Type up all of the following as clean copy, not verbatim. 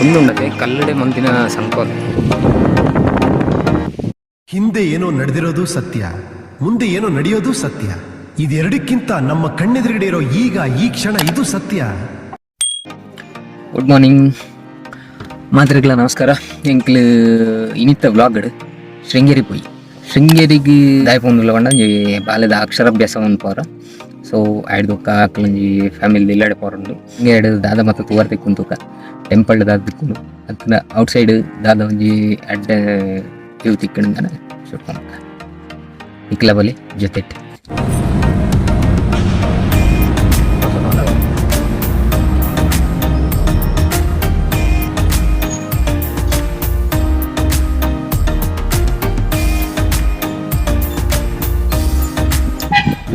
ಒಂದುಂಡತೆ ಕಲ್ಲಡೆ ಮಂದಿನ ಸಂಕೋಲ. ಹಿಂದೆ ಏನೋ ನಡೆದಿರೋದು ಸತ್ಯ, ಮುಂದೆ ಏನೋ ನಡೆಯೋದು ಸತ್ಯ. ಇದೆರಡಕ್ಕಿಂತ ನಮ್ಮ ಕಣ್ಣೆದುರುಗಡೆ ಇರೋ ಈಗ ಈ ಕ್ಷಣ ಇದು ಸತ್ಯ. ಗುಡ್ ಮಾರ್ನಿಂಗ್ ಮಾತೃಗಳ ನಮಸ್ಕಾರ. ಎಂಕ್ಲು ಇನಿತ್ತ ವ್ಲಾಗ್ ಶೃಂಗೇರಿ ಪೋಯಿ ಶೃಂಗೇರಿಗೆ ದಾಯ್ಪೊಂದುಲ್ಲ ಬಂಡ ಬಾಲ್ಯದ ಅಕ್ಷರಾಭ್ಯಾಸವನ್ನು ಪೋರ. ಸೊ ಆಯ್ದು ಆಕಲಂಜಿ ಫ್ಯಾಮಿಲಿ ಇಲ್ಲಾಡೆ ಪೋರಂಡು ಹಿಂಗೆ ದಾದ ಮತ್ತು ತೂವರ್ತಿ ಕುಂತುಕ ಟೆಂಪಲ್ ದಾದ ದಿಕ್ಕೊಂಡು ಅದನ್ನ ಔಟ್ಸೈಡ್ ದಾದ ಒಂಜಿ ಅಡ್ಡ ವ್ಯೂ ತಿಕ್ಕಣಿಂದ ಶೂಟ್ ಮಾಡ್ಕ ಇಕ್ಲ ಬಲಿ ಜೊತೆ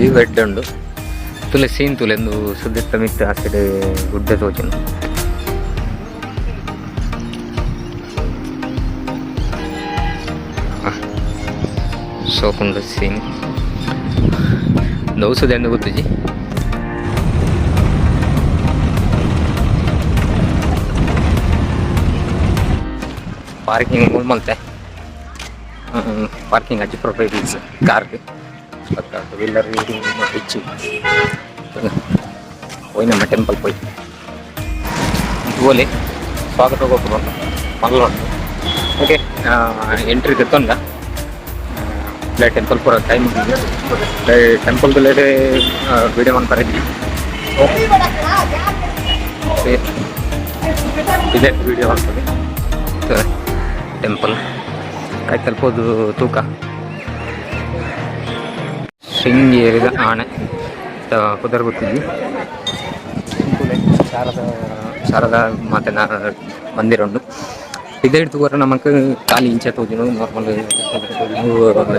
ವ್ಯೂ ಎಡ್ಡ ಉಂಡು ತುಲೆ ಸೀನ್ ತುಲೆಂದು ಸುದ್ದಿತ್ತ ಮಿತ್ತ ಆ ಸೈಡ್ ಗುಡ್ಡ ತೋಜನು ಸೋಕುಂಡು ಸೀನ್ ದೌಸದ ಎಂದು ಗೊತ್ತುಜಿ. ಪಾರ್ಕಿಂಗ್ ಮೂಲ್ ಮಲ್ತೆ ಪಾರ್ಕಿಂಗ್ ಅಜ್ಜಿ ಪ್ರೊಫೈಲ್ಸ್ ಕಾರ್ಗೆ ಟೂ ವೀಲರ್ ಇಚ್ಚಿ ಹೋಯ್ ನಮ್ಮ ಟೆಂಪಲ್ ಪೋಯ್ ಓಲಿ ಸ್ವಾಗತ ಹೋಗ್ಬೇಕು ಮಲ್ಲ ಓಕೆ ಎಂಟ್ರಿ ತೆತ್ತೊಂಡ ಟೆಂಪಲ್ ಪೂರ ಟೈಮ್ ಟೆಂಪಲ್ದು ಲೇಟೆ ವಿಡಿಯೋ ಮಾಡಿ ಬರೀತೀವಿ. ಇದೇ ವಿಡಿಯೋ ಮಾಡ್ತೀವಿ ಟೆಂಪಲ್ ಕಾಯಿ ತಲುಪೋದು ತೂಕ ಶೃಂಗೇರಿದ ಆಣೆ ಕುದರ್ ಗೊತ್ತಿದ್ವಿ. ಶಾರದಾ ಮಾತೆನ ಮಂದಿರ ಉಂಡು. ಇದೇ ತೂವರ ನಮಕ್ ಕಾಲಿ ಇಂಚೆ ತೋಜಿನು ನಾರ್ಮಲ್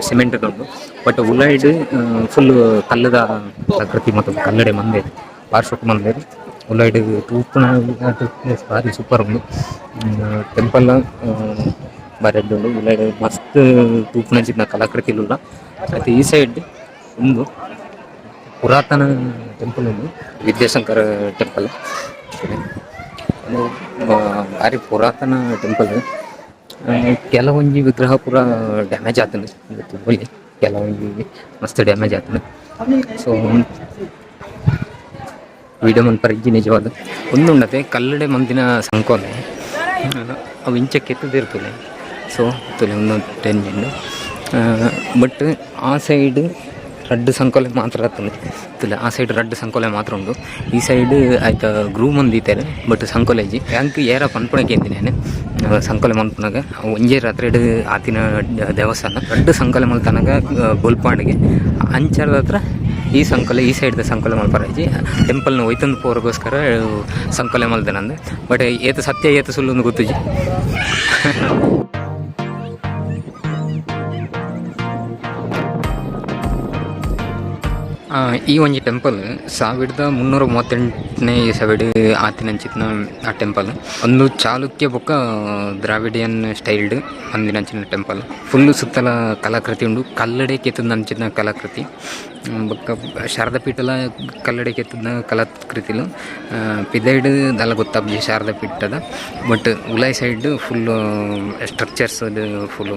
ಸಿಮೆಂಟ್ ಉಂಡು. ಬಟ್ ಉಳ್ಳಾಯ್ಡ್ ಫುಲ್ ಕಲ್ಲದ ಪ್ರಕೃತಿ ಮತ್ತು ಕಲ್ಲಡೆ ಮಂದಿರ ಪಾರ್ಶ್ವಕ್ಕೆ ಮಂದಿರ ಉಳ್ಳಾಯ್ಡ್ ತೂಪಣ ಭಾರಿ ಸೂಪರ್ ಉಂಡು. ಟೆಂಪಲ್ ಬಾರಿ ಉಂಡು ಉಳ್ಳಾಯ್ಡ್ ಮಸ್ತ್ ತೂಪಣ ಚಿನ್ನ ಕಲಾಕೃತಿಲುಲ್ಲ. ಮತ್ತು ಈ ಸೈಡ್ ಒಂದು ಪುರಾತನ ಟೆಂಪಲ್ ಉಂಡು, ವಿದ್ಯಾಶಂಕರ ಟೆಂಪಲ್. ಭಾರಿ ಪುರಾತನ ಟೆಂಪಲ್. ಕೆಲವೊಂಜಿ ವಿಗ್ರಹ ಪೂರ ಡ್ಯಾಮೇಜ್ ಆತನು ತುಬ್ಬಲಿ, ಕೆಲವೊಂಜಿ ಮಸ್ತ್ ಡ್ಯಾಮೇಜ್ ಆತನು. ಸೊ ವಿಡಿಯೋ ಮನ್ಪರಿಜ್ಜಿ ನಿಜವಾದ ಒಂದುಂಡತೆ ಕಲ್ಲಡೆ ಮಂದಿನ ಸಂಕೋಲೆ ಅವು ಇಂಚ ಕೆತ್ತದಿರ್ತದೆ. ಸೊ ತುಲೆ ಒಂದು ಟೆನ್ಜಿಂಡು ಬಟ್ ಆ ಸೈಡ್ ರಡ್ಡು ಸಂಕೋಲೆ ಮಾತ್ರ ಆಗ್ತದೆ. ಆ ಸೈಡ್ ರಡ್ಡು ಸಂಕೋಲೆ ಮಾತ್ರ ಉಂಡು. ಈ ಸೈಡ್ ಆಯ್ತು ಗ್ರೂಮ್ ಒಂದಿದ್ದಾರೆ ಬಟ್ ಸಂಕೋಲೆಜಿ ಯಾಂಕ್ ಏರ ಪನ್ಪುಣಕ್ಕೆ ಅಂತೀನಿ ಸಂಕೋಲೆ ಮಲ್ಪನಾಗ ಒಂಜೇ ರಾತ್ರಿ ಆತಿನ ದೇವಸ್ಥಾನ ರಡ್ಡು ಸಂಕೋಲೆ ಮಲ್ತನಾಗ ಗೋಲ್ಪಾಡಿಗೆ ಅಂಚರದ ಹತ್ರ ಈ ಸಂಕೋಲೆ ಈ ಸೈಡ್ದ ಸಂಕೋಲೆ ಮಲ್ಪರಾಜಿ ಟೆಂಪಲ್ನ ಒಯ್ತಂದು ಪೋರಗೋಸ್ಕರ ಸಂಕೋಲೆ ಮಲ್ತನಂದು. ಬಟ್ ಏತು ಸತ್ಯ ಏತು ಸುಳ್ಳು ಒಂದು ಗೊತ್ತುಜಿ. ಈ ಒಂಜಿ ಟೆಂಪಲ್ 1338ನೇ ಇಸವಿಡ್ ಆತಿನಂಚಿನ ಆ ಟೆಂಪಲ್ ಒಂದು ಚಾಲುಕ್ಯ ಬೊಕ್ಕ ದ್ರಾವಿಡಿಯನ್ ಸ್ಟೈಲ್ಡ್ ಅಂದಿನಂಚಿನ ಟೆಂಪಲ್. ಫುಲ್ಲು ಸುತ್ತಲ ಕಲಾಕೃತಿ ಉಂಡು. ಕಲ್ಲಡೆ ಕೆತ್ತದ ಅಂಚಿನ ಕಲಾಕೃತಿ ಬೊಕ್ಕ ಶಾರದಾ ಪೀಠಲ ಕಲ್ಲಡೆ ಕೆತ್ತದ ಕಲಾಕೃತಿಲು ಪಿದೈಡ್ ದಲ ಗೊತ್ತಾಗ್ಜಿ ಶಾರದಾ ಪೀಠದ. ಬಟ್ ಉಲಾಯ್ ಸೈಡ್ ಫುಲ್ಲು ಸ್ಟ್ರಕ್ಚರ್ಸ್ ಫುಲ್ಲು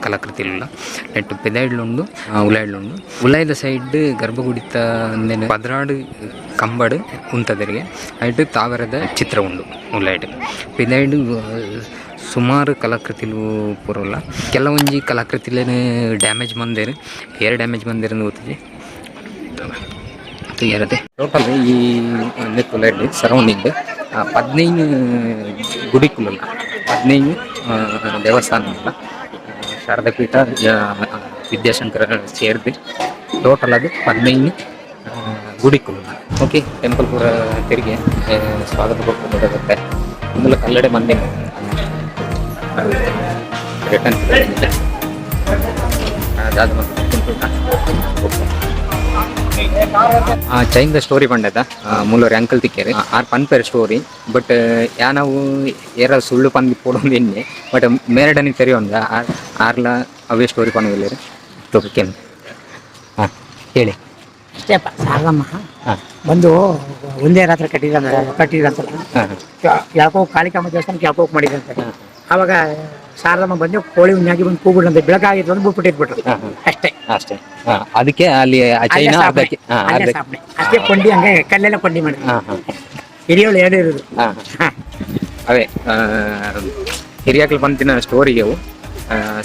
ಕಲಾಕೃತಿಲ್ಲ. ನೆಟ್ಟು ಪಿದೈಡ್ಲುಂಡು ಉಲಾಯ್ಡ್ಲುಂಡು. ಉಲಾಯ್ದ ಸೈಡ್ ಗರ್ಭಗುಡಿತ ಅಂದೇನು ಪದ್ರಾಡು ಕಂಬಡು ಉಂತದರಿಗೆ ಐಟ್ ತಾವರದ ಚಿತ್ರ ಉಂಡು ಉಲಾಯ್ಡ್. ಪಿದೈಡ್ ಸುಮಾರು ಕಲಾಕೃತಿಲು ಪೂರಲ್ಲ. ಕೆಲವೊಂಜಿ ಕಲಾಕೃತಿಲೇನೆ ಡ್ಯಾಮೇಜ್ ಮಂದೇರು ಡ್ಯಾಮೇಜ್ ಮಂದಿರ ಗೊತ್ತಿದೆ ಎರದೇ. ಟೋಟಲ್ ಈ ಉಲಾಯ್ಡ್ ಸರೌಂಡಿಂಗ್ 15 ಗುಡಿಕುಲಲ್ಲ, 15 ದೇವಸ್ಥಾನ ಇಲ್ಲ. ಶಾರದಾ ಪೀಠ ವಿದ್ಯಾಶಂಕರ ಸೇರಿದೆ ಟೋಟಲ್ ಅದು 15 ಗುಡಿಕುಲು. ಓಕೆ ಟೆಂಪಲ್ ಪೂರ ತೆರಿಗೆ ಸ್ವಾಗತ ಕೊಡ್ಬೇಕಾಗುತ್ತೆ. ಇಂದಲೂ ಕಲ್ಲಡೆ ಮಂದಿ ರಿಟರ್ನ್ ಅದಾದ ಚೈನ್ದ ಸ್ಟೋರಿ ಬಂಡದ ಮೂಲವ್ರಿ ಅಂಕಲ್ ತಿಕ್ಕೇರಿ ಆರ್ ಪನ್ಪೇರ್ ಸ್ಟೋರಿ. ಬಟ್ ಯಾ ನಾವು ಏರ ಸುಳ್ಳು ಪಂದಿ ಪೋಡೊಂದು ಎಣ್ಣೆ ಬಟ್ ಮೇರಡನಿ ತೆರೆಯೊಂದ ಆರ್ಲ ಅವೇ ಸ್ಟೋರಿ ಪನ್ನುವಲ್ಲೇರಿ ತೋಕೇನು. ಹಾಂ ಹೇಳಿ. ಅಷ್ಟೇಪ್ಪ ಸಾರಮ್ಮ ಹಾಂ ಬಂದು ಒಂದೇ ರಾತ್ರಿ ಕಟ್ಟಿದ್ರಂತಲ್ಲ ಹಾಂ ಯಾಕೋ ಕಾಳಿಕಾಂಬ ದೇವಸ್ಥಾನಕ್ಕೆ ಯಾಕೋ ಮಾಡಿದಂತೆ. ಆವಾಗ ಶಾರದಮ್ಮ ಬಂದು ಕೋಳಿ ಉಣ್ಣಾಗಿ ಬಂದು ಕೂಗ್ಬಿಡಂತೆ, ಬೆಳಕಾಗಿತ್ತು ಅಂತ ಬಿಟ್ಬಿಟ್ಟಿಟ್ಬಿಟ್ರು ಅಷ್ಟೇ. ಅಷ್ಟೇ. ಹಾಂ ಅದಕ್ಕೆ ಅಲ್ಲಿ ಚೈನ ಅರ್ಧಕ್ಕೆ ಅಲ್ಲೇ ಸಾಪ್ನೆ ಅಷ್ಟೇ ಕೊಂಡಿ, ಹಂಗೆ ಕಲ್ಲೆಲ್ಲ ಕೊಂಡಿ ಮಾಡಿ ಹಾಂ ಹಾಂ ಹಿರಿಯೋಳು ಎರಡು ಇರೋದು. ಹಾಂ ಅವೇ ಹಿರಿಯಾಕ್ಳು ಬಂತಿನ ಸ್ಟೋರಿಗೆ ಅವು.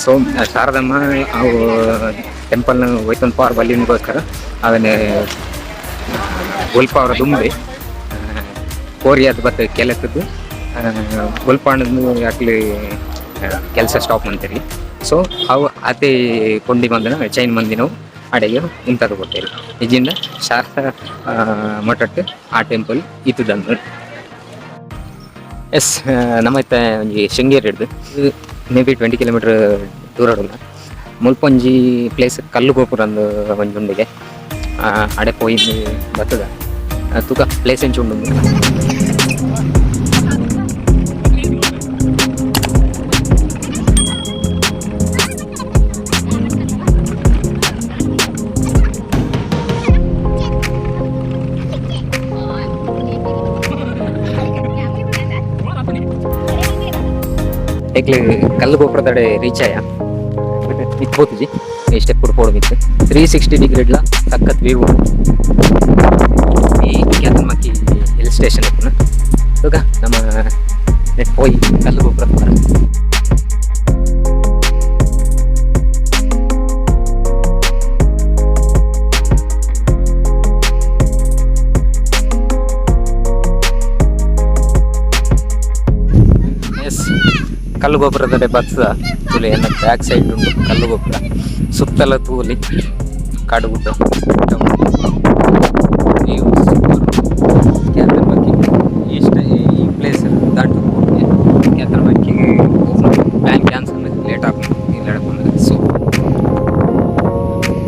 ಸೊ ಶಾರದಮ್ಮ ಅವು ಟೆಂಪಲ್ನ ಹೋಯ್ತಂತ ಪಾರ್ ಬಲ್ಲಿಗೋಸ್ಕರ ಅವನ್ನೇ ಗೊಲ್ಪ ಅವರ ದುಂಬಿ ಕೋರಿಯಾದ ಬತ್ತ ಕೆಲಸದ್ದು ಗೊಲ್ಪಾಣದ್ದು ಯಾಕಲಿ ಕೆಲಸ ಸ್ಟಾಪ್ ಅಂತೀರಿ. ಸೊ ಅವು ಅದೇ ಕೊಂಡಿ ಮಂದಿನ ಚೈನ್ ಮಂದಿನವು ಅಡೆಗೆ ಇಂಥದ್ದು ಕೊಟ್ಟೇರಿ. ಇಜಿಂದ ಶಾರದಾ ಮಠಕ್ಕೆ ಆ ಟೆಂಪಲ್ ಇತ್ತದಂದು. ಎಸ್ ನಮ್ಮತ್ತ ಒಂಜಿ ಶೃಂಗೇರಿ ಹಿಡ್ದು ಮೇ ಬಿ 20 ಕಿಲೋಮೀಟರ್ ದೂರ ಉಂಡ ಮುಲ್ಪೊಂಜಿ ಪ್ಲೇಸ್ ಕಲ್ಲು ಗೋಪುರ ಅಂದು ಒಂಜಿ ಉಂಡಿಗೆ ಅಡೆ ಪೋಯಿದ್ದು ಬರ್ತದ ತುಕ ಪ್ಲೇಸ್ ಎಂಚು ಉಂಡು. ಏಕ್ಲೆ ಕಲ್ಲು ಗೋಪುರದಡೆ ರೀಚ್ ಆಯ ಇಟ್ಬೋತುಜಿ ಈ ಸ್ಟೆಪ್ ಪೋಡಮಿತ್ತು 360 ಡಿಗ್ರಿ ಇಡ್ಲ ಸಖತ್ ವ್ಯೂ ಈ ಕ್ಯಾತನ್ಮಕ್ಕಿ ಹಿಲ್ ಸ್ಟೇಷನ್ ಇತ್ತು. ಈಗ ನಮ್ಮ ನೆಟ್ ಹೋಗಿ ಕಲ್ಲು ಗೋಪುರ ಬರ ಕಲ್ಲು ಗೋಪುರದ ಬತ್ತದ ತುಲಿ ಎಲ್ಲ ಬ್ಯಾಕ್ ಸೈಡ್ ಉಂಟು ಕಲ್ಲು ಗೋಪುರ, ಸುತ್ತಲ ತೂಲಿ ಕಾಡು ಗುಡ್ಡ ಕ್ಯಾತನ್ಮಕ್ಕಿ ಈ place Daatu ಕ್ಯಾತನ್ಮಕ್ಕಿಗೆ plan cancel late ಆಗ್ತದೆ ಇಲ್ಲ ಹೇಳ್ಕೊಂಡು. ಸೊ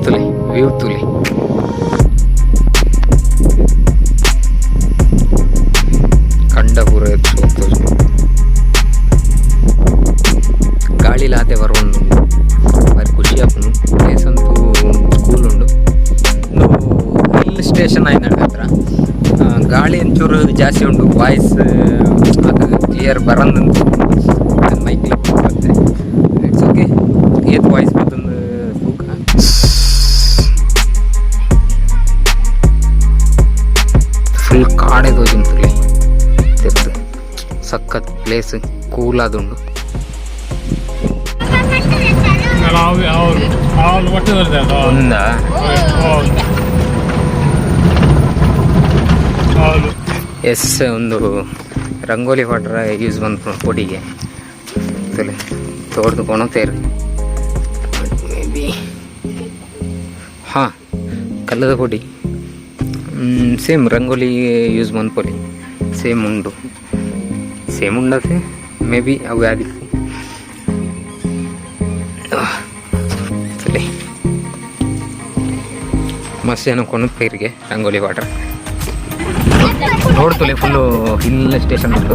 ತುಲಿ ವ್ಯೂ ತುಲಿ ಕಂಡಪುರ ಹೋಗ್ತದೆ ಗಾಳಿ ಲಾತೆ ಬರೋದು ಬಾರಿ ಖುಷಿ ಆಪನು. ಪ್ಲೇಸ್ ಅಂತೂ ಸ್ಕೂಲ್ ಉಂಡು ಹಿಲ್ ಸ್ಟೇಷನ್ ಆಯ್ತು ಹತ್ರ. ಗಾಳಿ ಒಂಚೂರು ಜಾಸ್ತಿ ಉಂಟು, ವಾಯ್ಸ್ ಅದು ಕ್ಲಿಯರ್ ಬರಂದಂತು ಮೈಕ್ಲ ಬರುತ್ತೆ. ಇಟ್ಸ್ ಓಕೆ ಏತ್ ವಾಯ್ಸ್ ಬರ್ತಂದು ತೂಕ ಫುಲ್ ಕಾಡೆ ತೋಜಂತುಲಿ ತೆತ್ತು ಸಖತ್ ಪ್ಲೇಸ್ ಕೂಲ್ ಆದುಂಡು. ಒಂದಾ ಎಸ್ ಒಂದು ರಂಗೋಲಿ ವಾಟರ್ ಯೂಸ್ ಬಂದು ಪೊಡಿಗೆ ತೋಡ್ದು ಕೊಣೋತೇರಿ ಮೇ ಬಿ ಹಾಂ ಕಲ್ಲದ ಪೊಡಿ ಸೇಮ್ ರಂಗೋಲಿ ಯೂಸ್ ಬಂದು ಪೊಡಿ ಸೇಮ್ ಉಂಡತೆ ಮೇ ಬಿ ಅವು ಯಾದಿಕ್ಕು ಮಸ್ತ್ ಜನ ಕೊಣುತ್ತೇರಿಗೆ ರಂಗೋಲಿ ವಾಟರ್ ನೋಡ್ತಲೆ ಫುಲ್ಲು ಹಿಲ್ ಸ್ಟೇಷನ್ ಉಂಟು.